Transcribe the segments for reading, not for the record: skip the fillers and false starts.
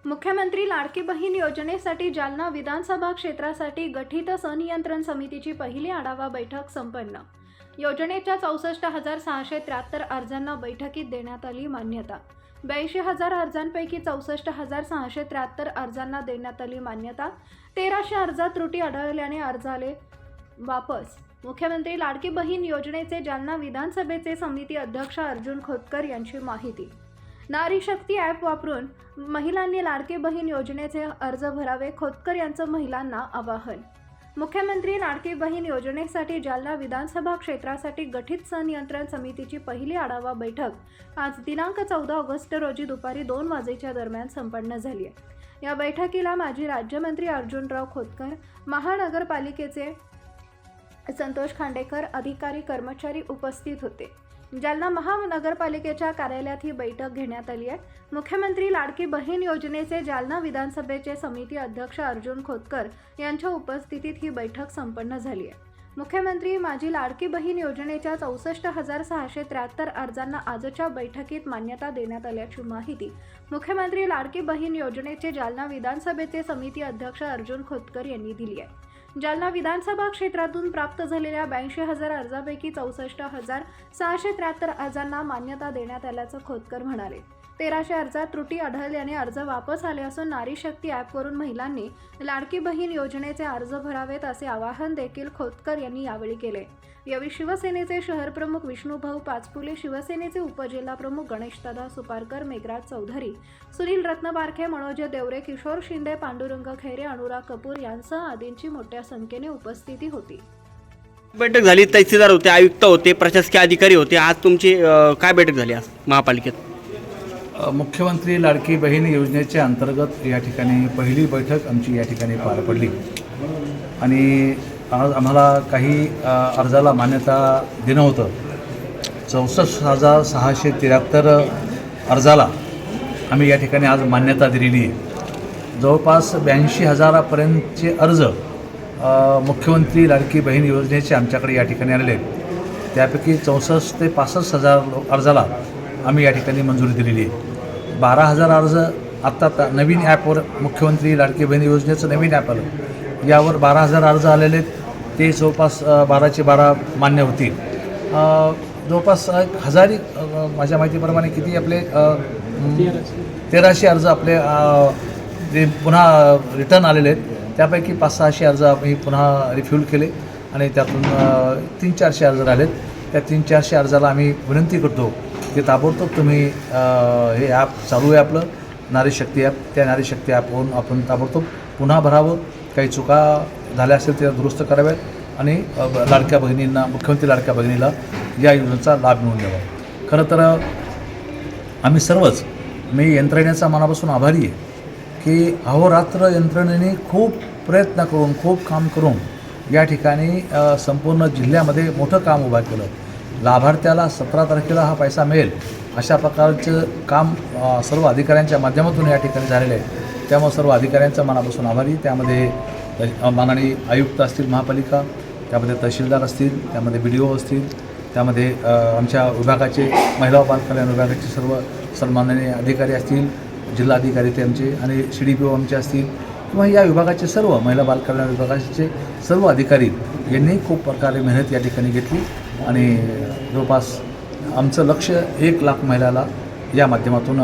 मुख्यमंत्री लाडकी बहीण योजनेसाठी जालना विधानसभा क्षेत्रासाठी गठीत संनियंत्रण समितीची पहिली आढावा बैठक संपन्न। योजनेच्या 64,673 अर्जांना बैठकीत देण्यात आली मान्यता। 82,000 अर्जांपैकी 64,673 अर्जांना देण्यात आली मान्यता। 1300 अर्जात त्रुटी आढळल्याने अर्ज आले वापस। मुख्यमंत्री लाडकी बहीण योजनेचे जालना विधानसभेचे समिती अध्यक्ष अर्जुन खोतकर यांची माहिती। नारी शक्ती ॲप वापरून महिलांनी लाडकी बहीण योजनेचे अर्ज भरावे, खोतकर यांचं महिलांना आवाहन। मुख्यमंत्री लाडकी बहीण योजनेसाठी जालना विधानसभा क्षेत्रासाठी गठीत संनियंत्रण समितीची पहिली आढावा बैठक आज दिनांक 14 ऑगस्ट रोजी दुपारी 2 वाजेच्या दरम्यान संपन्न झाली आहे। या बैठकीला माजी राज्यमंत्री अर्जुनराव खोतकर, महानगरपालिकेचे संतोष खांडेकर, अधिकारी कर्मचारी उपस्थित होते। जालना महानगरपालिकेच्या कार्यालयात ही बैठक घेण्यात आली आहे। मुख्यमंत्री लाडकी बहीण योजनेचे जालना विधानसभेचे समिती अध्यक्ष अर्जुन खोतकर यांच्या उपस्थितीत ही बैठक संपन्न झाली आहे। मुख्यमंत्री माझी लाडकी बहीण योजनेच्या 64,673 अर्जांना आजच्या बैठकीत मान्यता देण्यात आल्याची माहिती मुख्यमंत्री लाडकी बहीण योजनेचे जालना विधानसभेचे समिती अध्यक्ष अर्जुन खोतकर यांनी दिली आहे। जालना विधानसभा क्षेत्रातून प्राप्त झालेल्या 82,000 अर्जापैकी 64,673 अर्जांना मान्यता देण्यात आल्याचं खोतकर म्हणाले। 1300 अर्जात त्रुटी आढळल्याने अर्ज वापस आले असून नारी शक्ती ॲपवरून महिलांनी लाडकी बहीण योजनेचे अर्ज भरावेत असे आवाहन देखील खोतकर यांनी यावेळी केले। यावेळी शिवसेनेचे शहर प्रमुख विष्णुभाऊ पाचपुले, शिवसेनेचे उपजिल्हा प्रमुख गणेशदादा सुपारकर, मेघराज चौधरी, सुनील रत्नबारखे, मनोज देवरे, किशोर शिंदे, पांडुरंग खैरे, अनुराग कपूर यांसह आदींची मोठ्या संख्येने उपस्थिती होती। बैठक झाली, तहसीलदार होते, आयुक्त होते, प्रशासकीय अधिकारी होते। आज तुमची काय बैठक झाली आज महापालिकेत? मुख्यमंत्री लाडकी बहीण योजनेच्या अंतर्गत या ठिकाणी पहिली बैठक आमची या ठिकाणी पार पडली आणि आज आम्हाला काही अर्जाला मान्यता देणं होतं। 64,673 अर्जाला आम्ही या ठिकाणी आज मान्यता दिलेली आहे। जवळपास 82,000पर्यंतचे अर्ज मुख्यमंत्री लाडकी बहीण योजनेचे आमच्याकडे या ठिकाणी आलेले आहेत। त्यापैकी 64,000 ते 65,000 अर्जाला आम्ही या ठिकाणी मंजुरी दिलेली आहे। 12,000 अर्ज आत्ता नवीन ॲपवर मुख्यमंत्री लाडकी बहीण योजनेचं नवीन ॲप आलं, यावर 12,000 अर्ज आलेले आहेत। ते जवळपास 12चे 12 मान्य होतील। जवळपास 1000 माझ्या माहितीप्रमाणे किती आपले 1300 अर्ज आपले जे पुन्हा रिटर्न आलेले आहेत, त्यापैकी 500-600 अर्ज आम्ही पुन्हा रिफ्यूल केले आणि त्यातून 300-400 अर्ज राहिलेत। त्या 300-400 अर्जाला आम्ही विनंती करतो की ताबडतोब तुम्ही हे ॲप चालू आहे आपलं नारी शक्ती ॲप, त्या नारी शक्ती ॲपवरून आपण ताबडतोब पुन्हा भरावं। काही चुका झाल्या असेल त्या दुरुस्त कराव्यात आणि लाडक्या बहिणींना, मुख्यमंत्री लाडक्या बहिणीला या योजनेचा लाभ मिळवून द्यावा। खरं तर आम्ही सर्वच, मी यंत्रणेचा मनापासून आभारी आहे की अहोरात्र यंत्रणेने खूप प्रयत्न करून, खूप काम करून या ठिकाणी संपूर्ण जिल्ह्यामध्ये मोठं काम उभं केलं। लाभार्थ्याला 17 तारखेला हा पैसा मिळेल अशा प्रकारचं काम सर्व अधिकाऱ्यांच्या माध्यमातून या ठिकाणी झालेलं आहे। त्यामुळे सर्व अधिकाऱ्यांचा मनापासून आभारी। त्यामध्ये माननीय आयुक्त असतील महापालिका, त्यामध्ये तहसीलदार असतील, त्यामध्ये BDO असतील, त्यामध्ये आमच्या विभागाचे महिला व बालकल्याण विभागाचे सर्व सन्माननीय अधिकारी असतील, जिल्हाधिकारी ते आमचे आणि CDPO आमचे असतील किंवा या विभागाचे सर्व महिला बालकल्याण विभागाचे सर्व अधिकारी यांनी खूप प्रकारे मेहनत या ठिकाणी घेतली आणि जवळपास आमचं लक्ष 1 लाख महिलाला या माध्यमातून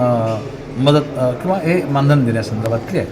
मदत किंवा हे मानधन देण्यासंदर्भातली आहे।